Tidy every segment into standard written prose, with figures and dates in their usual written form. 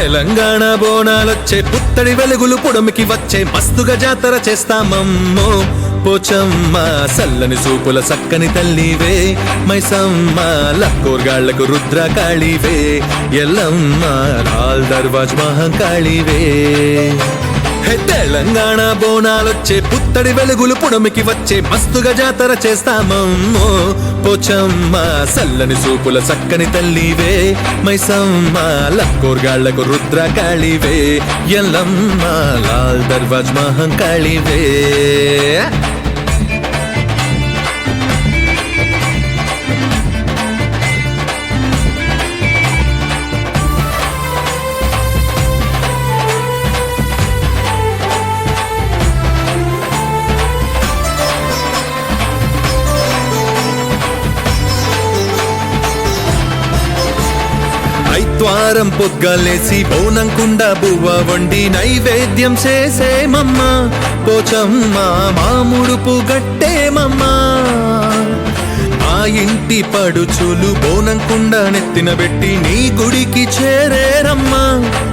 తెలంగాణ బోనాలొచ్చే పుత్తడి వెలుగులు పుడమికి వచ్చే మస్తుగా జాతర చేస్తామమ్మో పోచమ్మ సల్లని సూపుల సక్కని తల్లివే మైసమ్మ లక్కోర్గాళ్లకు రుద్రకాళివే ఎల్లమ్మ లాల్ దర్వాజ్ మహంకాళివే తెలంగాణ బోనాలొచ్చే పుత్తడి వెలుగులు పుడమికి వచ్చే మస్తుగా జాతర చేస్తామమ్మో పోచమ్మ సల్లని సూపుల సక్కని తల్లివే మైసమ్మ లక్కోర్గాళ్లకు రుద్రకాళివే ఎల్లమ్మ లాల్ దర్వాజ్ మహంకాళివే ఐద్వారం పొగ్గలేసి బోనం కుండ బువ్వ వండి నైవేద్యం చేసేమమ్మ పోచమ్మ మాముడుపు గట్టేమమ్మ ఆ ఇంటి పడుచులు బోనం కుండ నెత్తిన పెట్టి నీ గుడికి చేరేరమ్మా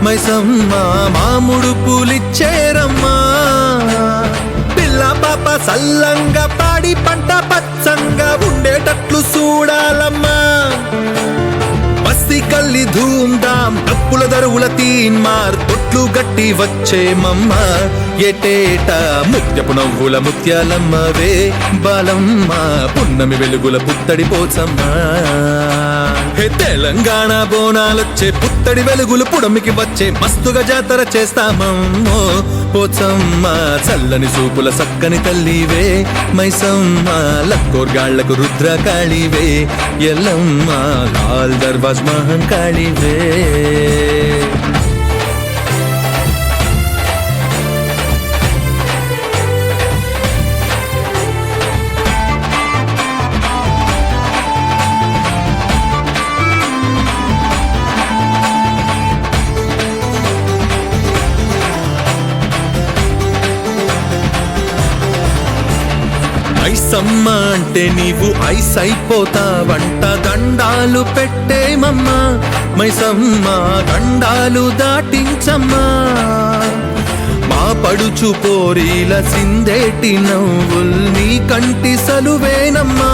మైసమ్మ మాముడుపులిచ్చేరమ్మా పిల్ల పాప సల్లంగా పాడి పంట పచ్చంగా ఉండేటట్లు చూడాలమ్మా కల్లి ధూమ్ధాం తప్పుల దరువుల తీన్మార్ తొట్లు గట్టి వచ్చేమమ్మ ఎటేట ముత్యపు నవ్వుల ముత్యాలమ్మవే బాలమ్మ పున్నమి వెలుగుల పుత్తడి పోచమ్మ తెలంగాణ బోనాలొచ్చే పుత్తడి వెలుగులు పుడమికి వచ్చే మస్తుగా జాతర చేస్తామమ్మో పోచమ్మ చల్లని సూపుల సక్కని తల్లివే మైసమ్మ లక్కోర్గాళ్లకు రుద్రకాళివే ఎల్లమ్మ లాల్ దర్వాజ్ మహంకాళివే ఐసమ్మ అంటే నీవు ఐస్ అయిపోతావంట దండాలు పెట్టేమమ్మా మైసమ్మ దండాలు దాటించమ్మా మా పడుచు పోరీల సిందేటి నవ్వుల్ నీ కంటి సలువేనమ్మా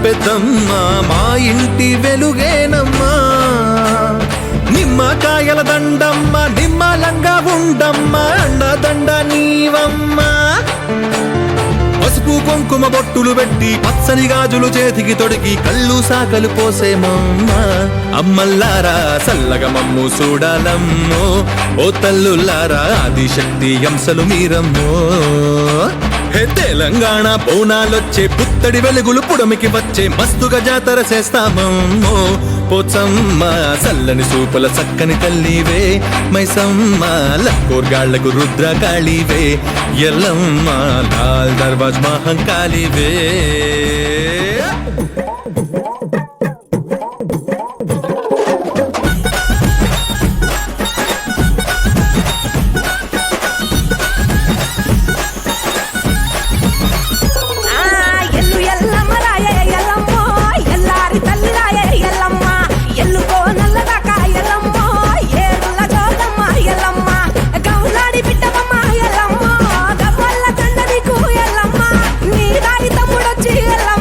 పెద్దమ్మ మా ఇంటి వెలుగేనమ్మా నిమ్మకాయల దండమ్మ నిమ్మలంగా ఉండమ్మ అండదండ నీవమ్మా పసుపు కుంకుమ బొట్టులు పెట్టి పచ్చని గాజులు చేతికి తొడిగి కళ్ళు సాకలు పోసేమమ్మ అమ్మల్లారా సల్లగా మమ్ము చూడాలమ్మో ఓ తల్లుల్లారా ఆదిశక్తి అంశలు మీరమ్మో తెలంగాణ బోనాలొచ్చే పుత్తడి వెలుగులు పుడమికి వచ్చే మస్తుగా జాతర చేస్తామమ్మో పోచమ్మ సల్లని సూపుల సక్కని తల్లివే మైసమ్మ లక్కోర్గాళ్లకు రుద్రకాళివే ఎల్లమ్మ లాల్ దర్వాజ్ మహంకాళివే ఎల్లమ్మ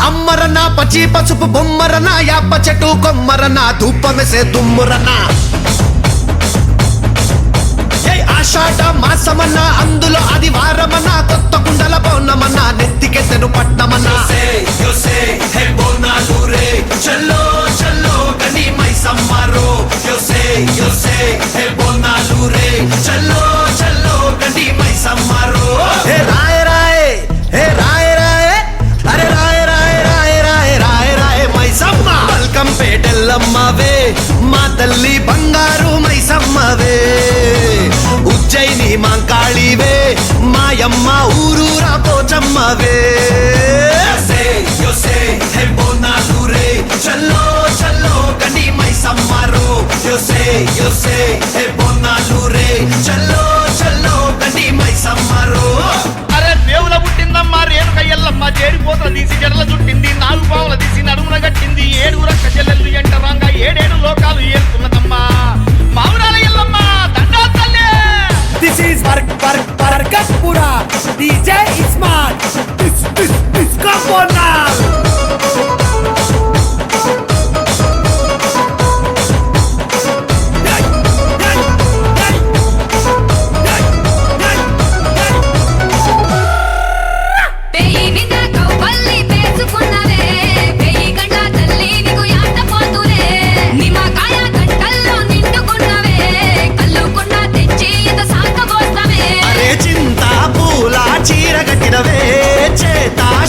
అమ్మరన పచ్చి పసుపు బొమ్మరన యాప చెట్టు కొమ్మరన ధూపమెసే దుమ్మురన ఆషాఢ మాసమన్న అందులో ఆదివారమన్న కొత్త కుండల పౌర్ణమన్న నెత్తికెత్తెను పట్నమన్న చల్లో చల్లో గని మైసమ్మారో బోనాలు రే చల్లో చల్లో గని మైసమ్మారో హే రాయ రాయ హే రాయ రాయ అరే రాయ రాయ రాయ రాయ రాయ రాయ మైసమ్మ వెల్కమ్ పేటెల్లమ్మవే మా తల్లి బంగారు మైసమ్మవే ఉజ్జయిని మాంకాళివే మాయమ్మ ఊరూరా పోచమ్మవే బోనాలు రే చల్లో చల్లో గని మైసమ్మారో బోనాలు రే చల్లో చల్లో గని మైసమ్మారో అరే దేవుల పుట్టిందమ్మా రేణుక ఎల్లమ్మ చేరిపోతల తీసి జడల చుట్టింది నాలుగు పావుల తీసి నడుమున గట్టింది ఏడుగుర కజలెల్లు ఎంటరాంగా ఏడేడు లోకాలు ఏరుతున్నదమ్మా మావురాల ఎల్లమ్మ దండా తల్లి. This is Barkapura. DJ Ismat. This come on now.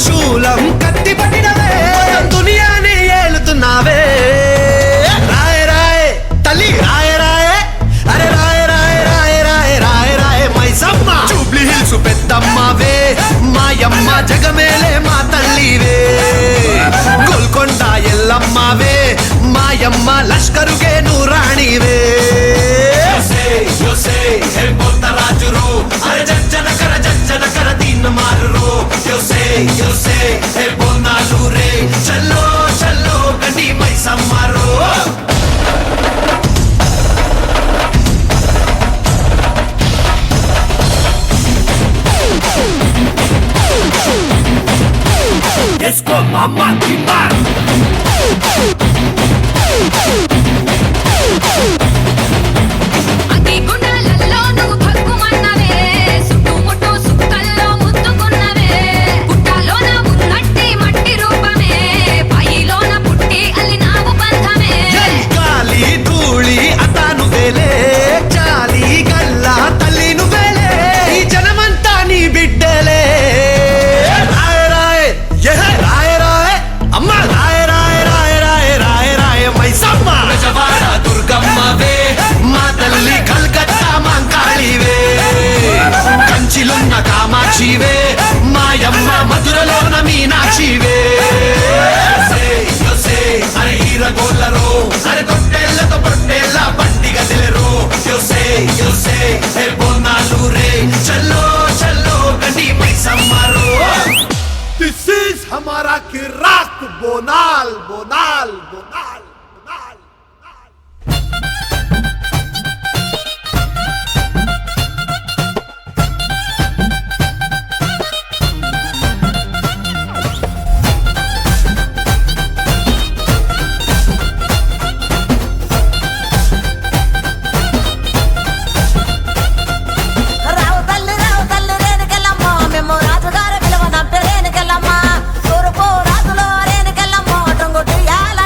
శూలం కత్తి పట్టినవే దునియాని ఏలుతున్నావే రాయ రాయ తల్లి రాయ రాయ అరే రాయ రాయ రాయ రాయ రాయ రాయ మైసమ్మ జూబ్లీ హిల్స్ పెద్దమ్మవే మాయమ్మ జగమేలే మా తల్లివే గోల్కొండ ఎల్లమ్మవే మాయమ్మ లష్కరుగే నూరాణివే రాజురో అరే జజ్జన కర దీన్ మారురో బోనాలు రే చల్లో చల్లో గని మైసమ్మారో Esco mama timbar. కామాక్షివే మాయమ్మ మధురలోన మీనాక్షివే అరే హీరగోళ్ళరో అరే తొట్టెళ్ళతో పొట్టెళ్ళ పండిగ తెలిరో బోనాలు రే చల్లో చల్లో గని మైసమ్మారో This is हमारा किराक बोनाल बोनाल बोनाल बोनाल. రాజుగారి విలువ నంపే రేణుకెళ్ళమ్మ తూర్పు రాజులో రేణుకెళ్ళమ్మ టొంగుటి యాల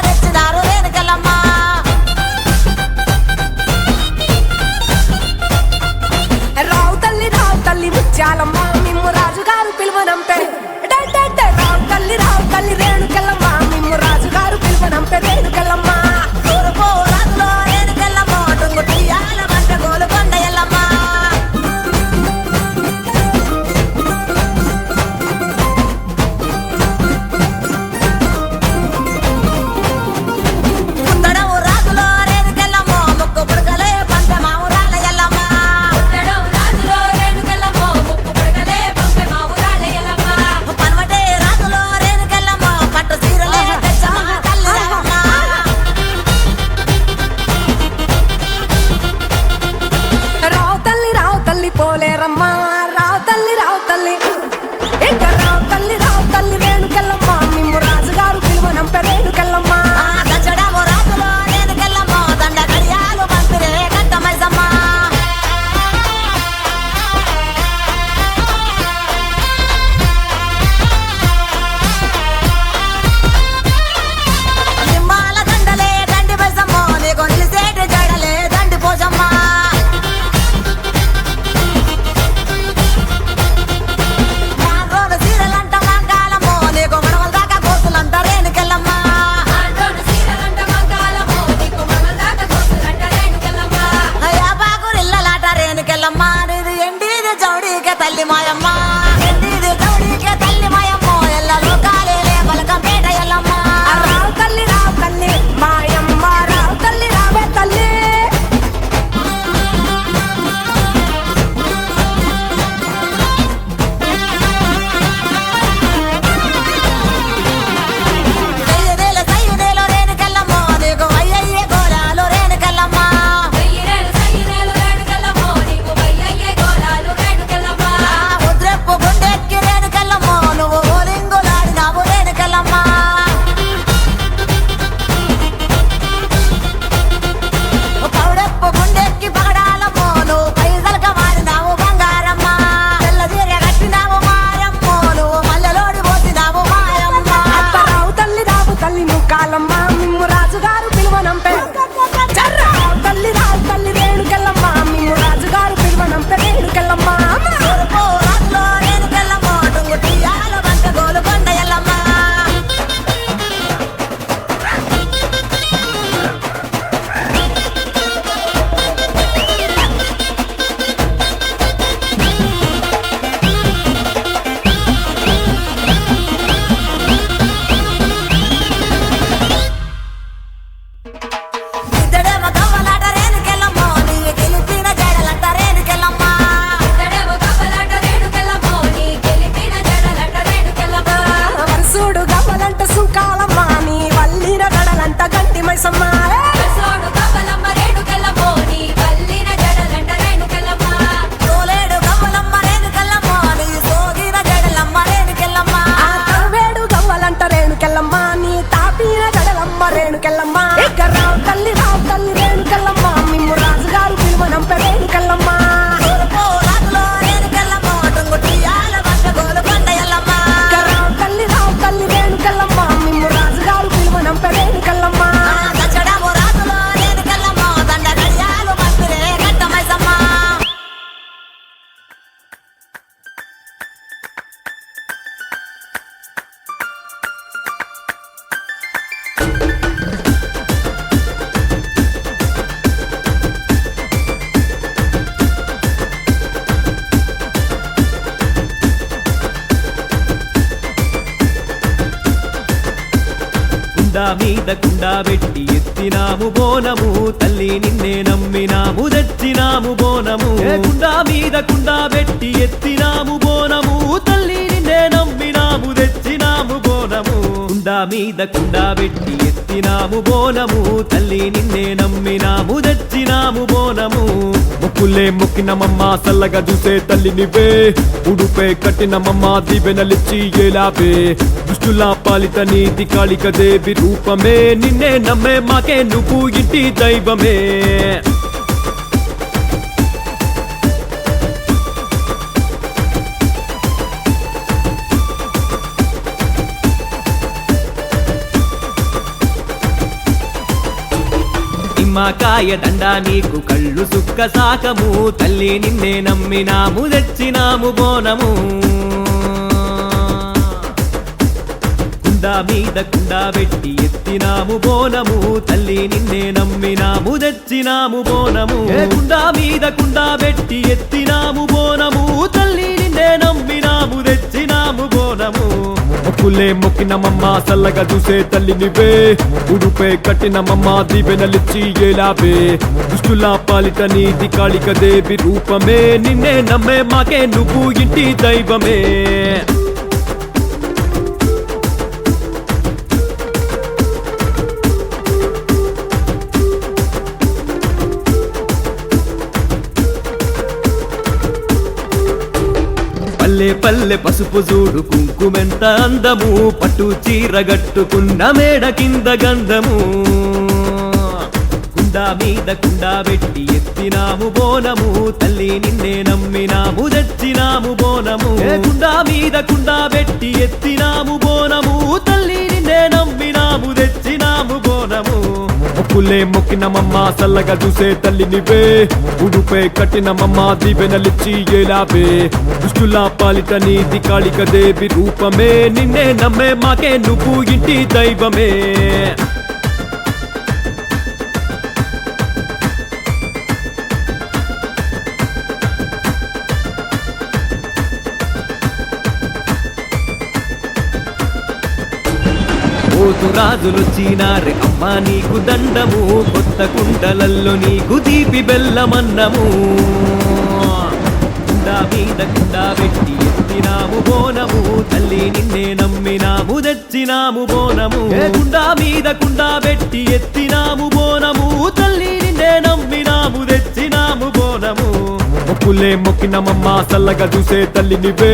కుండా మీద కుండా పెట్టి ఎత్తినాము బోనము తల్లి నిన్నే నమ్మినాము తెచ్చినాము బోనము కుండా మీద కుండా పెట్టి ఎత్తినాము బోనము తల్లి నిన్నే నమ్మినాము తెచ్చినాము బోనము కుండా మీద కుండా పెట్టి ఎత్తినాము బోనము తల్లి నిన్నే నమ్మినాము తెచ్చినాము బోనము మొక్కులే మొక్కినమమ్మ సల్లగా చూసే తల్లి నివే ఉడుపే కట్టినమమ్మ దీవెనలిచ్చి ఏలాపే దుష్టుల పాలిత నీతి కాళిక దేవి రూపమే నిన్నే నమ్మే మాకే నువ్వు ఇంటి దైవమే నిమ్మకాయ దండా నీకు కళ్ళు సుక్క సాకము తల్లి నిన్నే నమ్మినాము తెచ్చినాము బోనము కుండా మీద కుండా పెట్టి ఎత్తినాము బోనము తల్లి నిన్నే నమ్మినాము తెచ్చినాము బోనము కుండా మీద కుండా పెట్టి ఎత్తినాము బోనము తల్లి నిన్నే నమ్మినాము తెచ్చినాము బోనము మొక్కులే మొక్కినమమ్మ సల్లగా చూసే తల్లి నివే ఉడుపే కట్టినమమ్మ దీవెనలిచ్చి ఏలాపే దుష్టుల పాలిత నీతి కాళిక దేవి రూపమే నిన్నే నమ్మే మాకే నువ్వు ఇంటి దైవమే పల్లె పల్లె పసుపు చూడు కుంకుమెంత అందము పట్టు చీర గట్టుకున్న మేడ కింద గంధము కుండా మీద కుండా పెట్టి ఎత్తినాము బోనము తల్లి నిన్నే నమ్మినాము తెచ్చినాము బోనము కుండా మీద కుండా పెట్టి ఎత్తినాము బోనము తల్లి నిన్నే నమ్మినాము తెచ్చినాము బోనము మొక్కులే మొక్కినమమ్మ సల్లగా చూసే తల్లి నివే ఉడుపే కట్టినమమ్మ దీవెనలిచ్చి ఏలాపే దుష్టుల పాలిత నీతి కాళిక దేవి రూపమే నిన్నే నమ్మే మాకే నువ్వు ఇంటి దైవమే రాజులొచ్చినారే అమ్మ నీకు దండము కొత్త కుండలల్లో నీకు దీపి బెల్లమన్నము కుండా మీద కుండా పెట్టి ఎత్తినాము బోనము తల్లి నిన్నే నమ్మినాము తెచ్చినాము బోనము కుండా మీద కుండా పెట్టి ఎత్తినాము బోనము తల్లి నిన్నే నమ్మినాము తెచ్చినాము బోనము మొక్కులే మొక్కినమమ్మ సల్లగా చూసే తల్లి నివే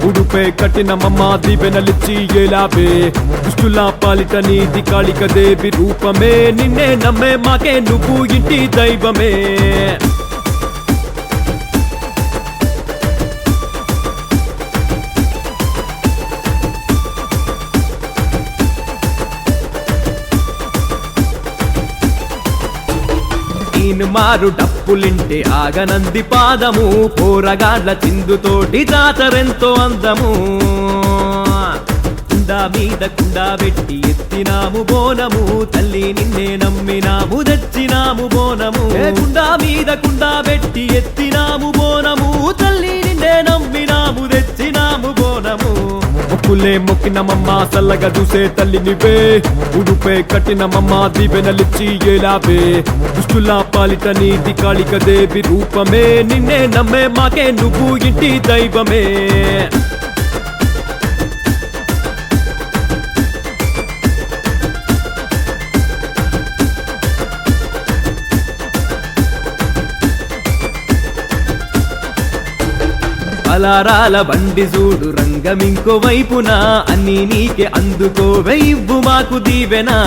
ఉడుపే కట్టినమమ్మ దీవెనలిచ్చి ఏలాపే దుష్టుల పాలిత నీతి కాళిక దేవి రూపమే నిన్నే నమ్మే మాకే నువ్వు ఇంటి దైవమే మారు డప్పులింటే ఆగనంది పాదము పోరగాడ్ల చిందుతోటి జాతరెంతో అందము కుండా మీద కుండా పెట్టి ఎత్తినాము బోనము తల్లి నిన్నే నమ్మినాము తెచ్చినాము బోనము కుండా మీద కుండా పెట్టి ఎత్తినాము బోనము తల్లి నిన్నే నమ్మినాము తెచ్చినాము బోనము మొక్కులే మొక్కినమమ్మ సల్లగా చూసే తల్లి నివే ఉడుపే కట్టినమమ్మ దీవెనలిచ్చి ఏలాపే దుష్టుల పాలిత నీతి కాళిక దేవి రూపమే నిన్నే నమ్మే మాకే నువ్వు ఇంటి దైవమే అలారాల బండి చూడు రంగమింకో వైపున అన్ని నీకే అందుకోవే ఇవ్వు మాకు దీవెనా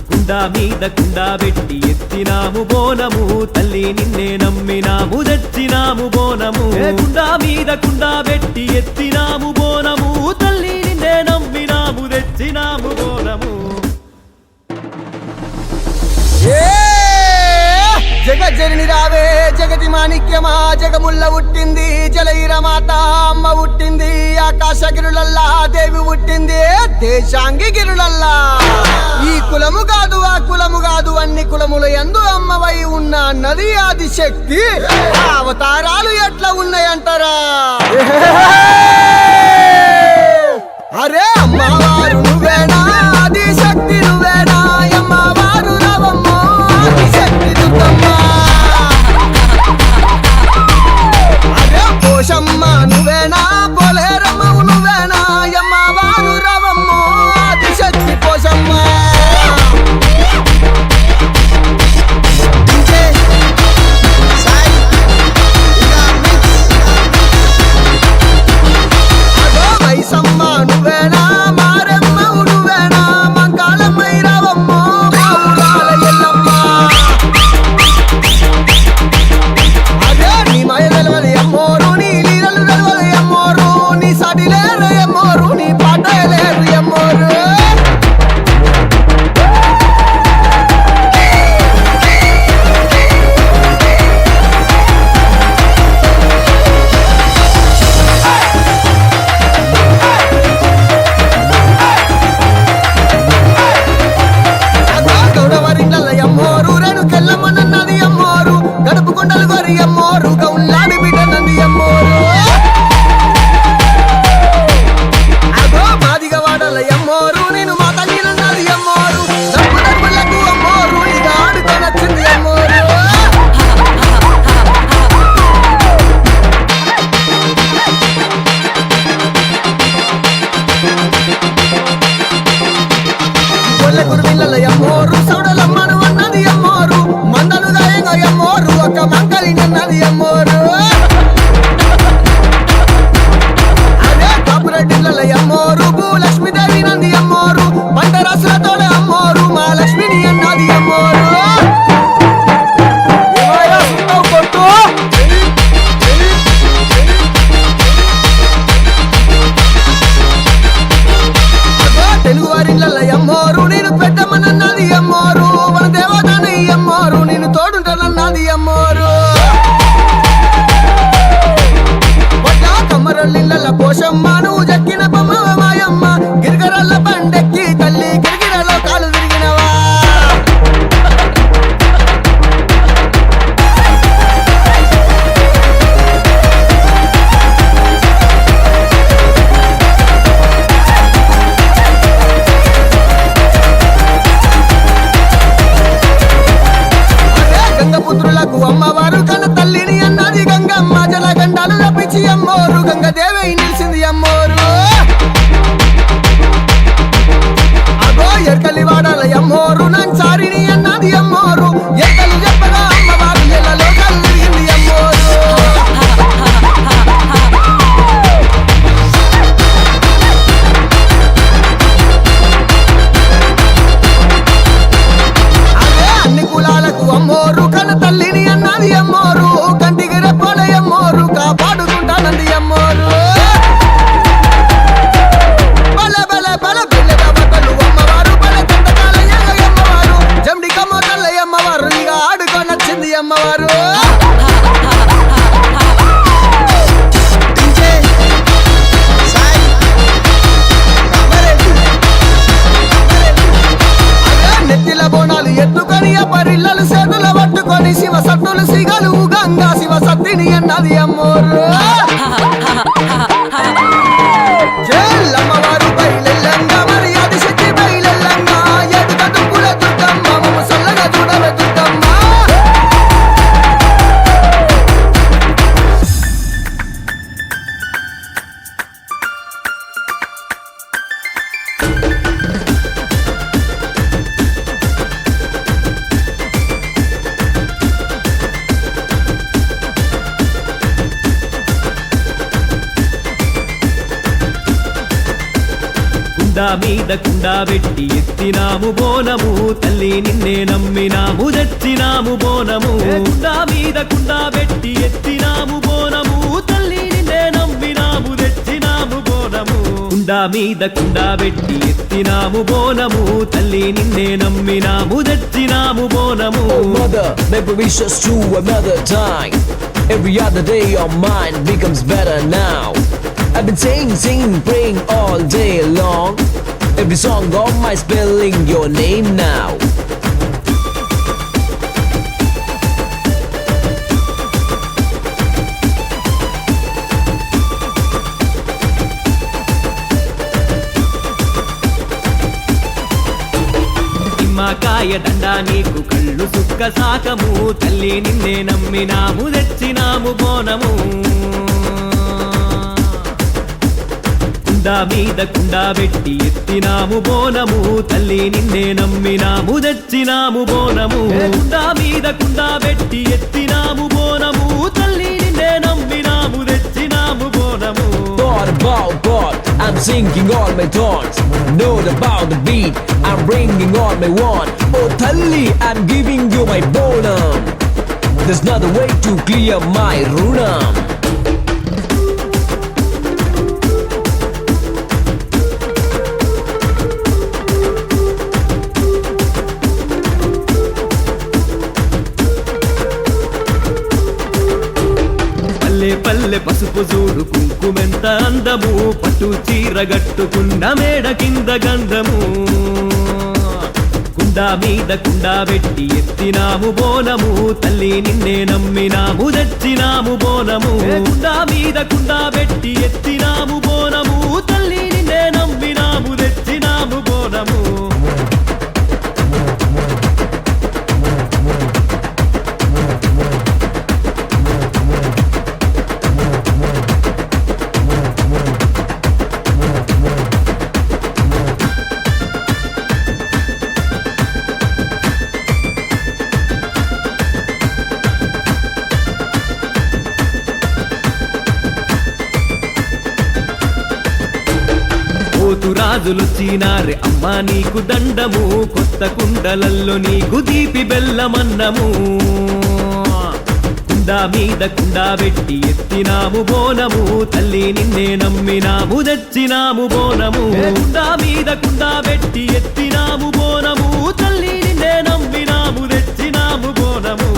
కుండా మీద కుండా పెట్టి ఎత్తినాము బోనము తల్లి నిన్నే నమ్మినాము తెచ్చినాము బోనము కుండా మీద కుండా పెట్టి ఎత్తినాము బోనము తల్లి నిన్నే నమ్మినాము తెచ్చినాము బోనము జగజ్జనని రావే జగతి మాణిక్యమా జగముల్ల పుట్టింది జలైరమాత అమ్మ పుట్టింది ఆకాశ గిరులల్లా దేవి పుట్టింది దేశాంగి గిరులల్లా ఈ కులము కాదు ఆ కులము కాదు అన్ని కులముల యందు అమ్మవై ఉన్న నది ఆది శక్తి అవతారాలు ఎట్లా ఉన్నాయంటారా అరే అమ్మవారు నువ్వేనా పిల్లల అమ్మోరు భూలక్ష్మీదేవి నంది అమ్మోరు పంటరాసులతోడ అమ్మోరు మా లక్ష్మిని అన్నది అమ్మోరు ఏమయ్యా సున్నావు కొట్టు? అగో తెలుగు వారిళ్ళ అమ్మోరు నేను పెట్టమనన్నది అమ్మోరు మన దేవతని అమ్మోరు నేను తోడుంటానన్నది అమ్మోరు కమ్మరొల్లిళ్ళ పోషమ్మ నువ్వు జక్కిన బొమ్మ మాయమ్మ గిరిగరల్ల బండెక్కి తల్లి గిరిగిరలో కాలు తిరిగినవా అదే గంగపుత్రులకు అమ్మవారు కన తల్లిని అన్నది గంగమ్మ జలగండాలు తప్పించి అమ్మోరు గంగదేవి నిలిచింది అమ్మోరు అగో ఎర్కలి వాడాల అమ్మోరు నంచారిని అన్నది అమ్మోరు ఎర్కలు చెప్పగా అమ్మవారు ఎల్లలో కలిగింది అమ్మోరు అదే అన్ని కులాలకు అమ్మోరు కన తల్లిని అన్నది అమ్మోరు కంటికి రెప్పల అమ్మోరు కాపాడుకుంటానంది అమ్మోరు బల బల బల బిల్లె బట్టలు అమ్మవారు బల తండకాల అమ్మవారు జమ్డి కమ్మోతల్ల అమ్మవారు ఇక ఆడుకొనొచ్చింది అమ్మవారు నెత్తిల బోనాలు ఎత్తుకొని పరిల్లలు చేతుల పట్టుకొని శివ సత్తులు సిగలు గంగా శివ సత్తిని అన్నది అమ్మోరు చెల్లమ్మవారు బయలెల్లంగా మరి అది శక్తి బయలెల్లంగా ఎదుట దుప్పుల దుర్గమ్మ మమ్మ సల్లగా చూడవే దుర్గమ్మ కుండ మీద కుండ పెట్టి ఎత్తినాము బోనము తల్లి నిన్నే నమ్మినాము తెచ్చినాము బోనము కుండ మీద కుండ పెట్టి ఎత్తినాము బోనము తల్లి నిన్నే నమ్మినాము తెచ్చినాము బోనము కుండ మీద కుండ పెట్టి ఎత్తినాము బోనము తల్లి నిన్నే నమ్మినాము తెచ్చినాము బోనము Oh mother, maybe we just to another time. Every other day your mind becomes better now. I've been singing, praying all day long. Every song of my spelling your name now. నిమ్మకాయ దండా నీకు కళ్ళు సుక్క సాకము తల్లి నిన్నే నమ్మినాము తెచ్చినాము బోనము కుండ మీద కుండ పెట్టి ఎత్తినాము బోనము తల్లి నిన్నే నమ్మినాము తెచ్చినాము బోనము కుండ మీద కుండ పెట్టి ఎత్తినాము బోనము తల్లి నిన్నే నమ్మినాము తెచ్చినాము బోనము Thought about God, I'm singing all my thoughts. Note about the beat, I'm bringing all my want. Oh Thalli, I'm giving you my bonum. There's not a way to clear my runam. పల్లె పల్లె పసుపు చూడు కుంకుమెంత అందము పట్టు చీర గట్టుకున్న మేడ కింద గంధము కుండ మీద కుండ పెట్టి ఎత్తినాము బోనము తల్లి నిన్నే నమ్మినాము తెచ్చినాము బోనము కుండ మీద కుండ పెట్టి ఎత్తినాము బోనము తల్లి నిన్నే నమ్మినాము తెచ్చినాము బోనము పోతురాజులొచ్చినారే అమ్మా నీకు దండము కొత్త కుండలల్లో నీకు దీపి బెల్లమన్నము కుండ మీద కుండ పెట్టి ఎత్తినాము బోనము తల్లి నిన్నే నమ్మినాము తెచ్చినాము బోనము కుండ మీద కుండ పెట్టి ఎత్తినాము బోనము తల్లి నిన్నే నమ్మినాము తెచ్చినాము బోనము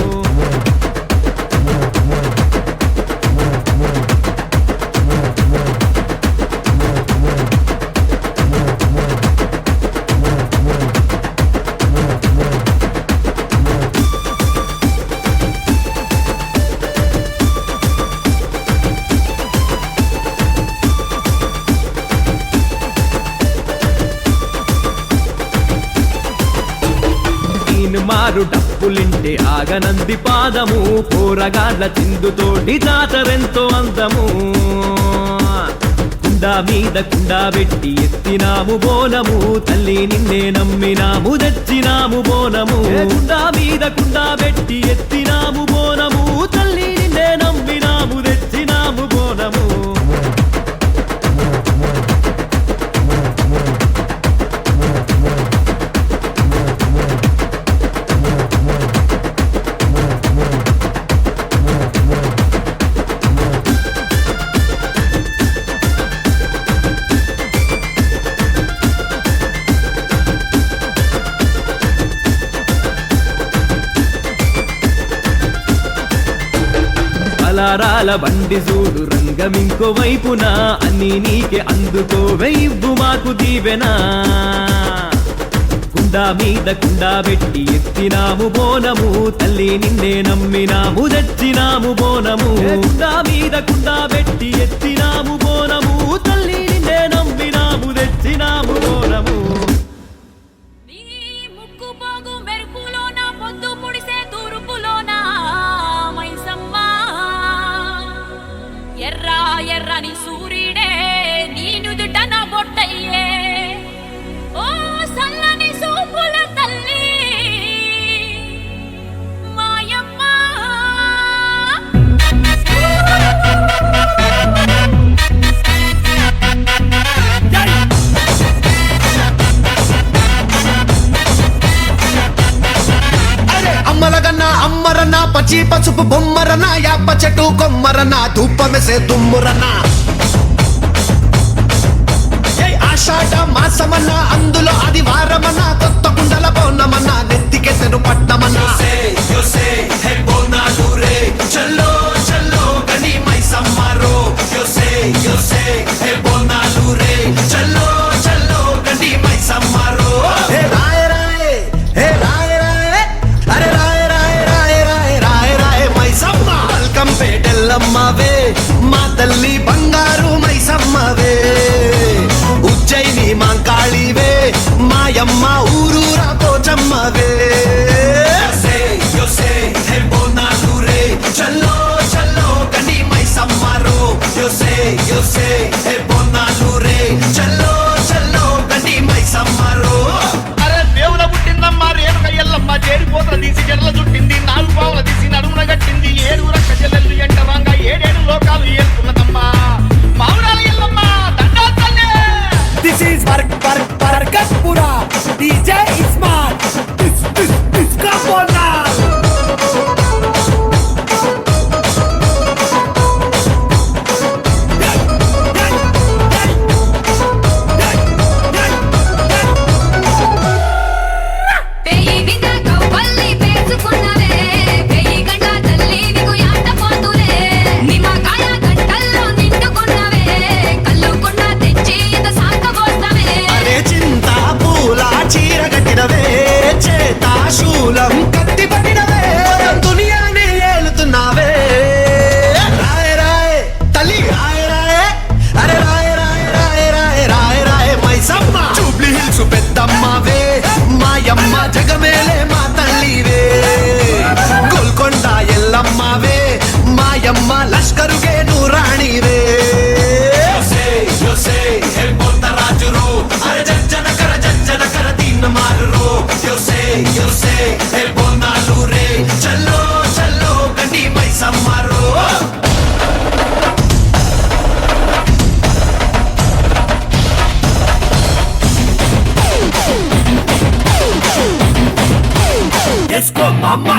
మారు డప్పులింటే ఆగనంది పాదము పోరగాళ్ళ చిందుతోటి జాతరెంతో అందము కుండ మీద కుండ పెట్టి ఎత్తినాము బోనము తల్లి నిన్నే నమ్మినాము తెచ్చినాము బోనము కుండ మీద కుండ పెట్టి ఎత్తినాము బోనము తల్లి నిన్నే నమ్మినాము తెచ్చినాము బోనము అలారాల బండి చూడు రంగమింకో వైపున అన్ని నీకే అందుకో వెయ్యివ్వు మాకు దీవెనా కుండ మీద కుండ పెట్టి ఎత్తినాము బోనము తల్లి నిన్నే నమ్మినాము తెచ్చినాము బోనము కుండ మీద కుండ పెట్టి ఎత్తినాము బోనము తల్లి నిన్నే నమ్మినాము తెచ్చినాము బోనము ఎర్రని సూర్యుడే నీనుదుట నా బొట్టయ్యే ఓ సల్లని సూపుల తల్లి మాయమ్మ అమ్మలగన్న అమ్మరన్న పచ్చి పసుపు బొమ్మరన్న యాప చెట్టు కొమ్మరన్న ధూపమెసే దుమ్మురన్న ఆషాఢ మాసమన్న అందులో ఆదివారమన్న కొత్త కుండల పౌర్ణమన్న నెత్తికెసెను పట్టమన్న చల్లో చల్లో గని మైసమ్మారో బోనాలు రే చల్లో చల్లో గని మైసమ్మారో హే రాయ రాయ హే రాయ రాయ అరే రాయ రాయ రాయ రాయ రాయ రాయ మైసమ్మ వెల్కమ్ పేటెల్లమ్మవే మా తల్లి బంగారు మైసమ్మవే ఉజ్జయిని మాంకాళివే మాయమ్మ ఊరూరా పోచమ్మవే చల్లో చల్లో గని మైసమ్మారో బోనాలు రే చల్లో చల్లో గని మైసమ్మారో అరే దేవుల పుట్టిందమ్మా రేణుక ఎల్లమ్మ చేరిపోతల తీసి చెట్ల చుట్టింది నాలుగు పావుల తీసి నడుమున గట్టింది ఏడుగురక్క చెల్లెళ్ళు ఎంటరాంగా ఏడేడు లోకాలు ఏలుతున్నదమ్మా మావురాల ఎల్లమ్మ దండాలు తల్లి This is Barkatpura. DJ Ismail. Come on now. అమ్మ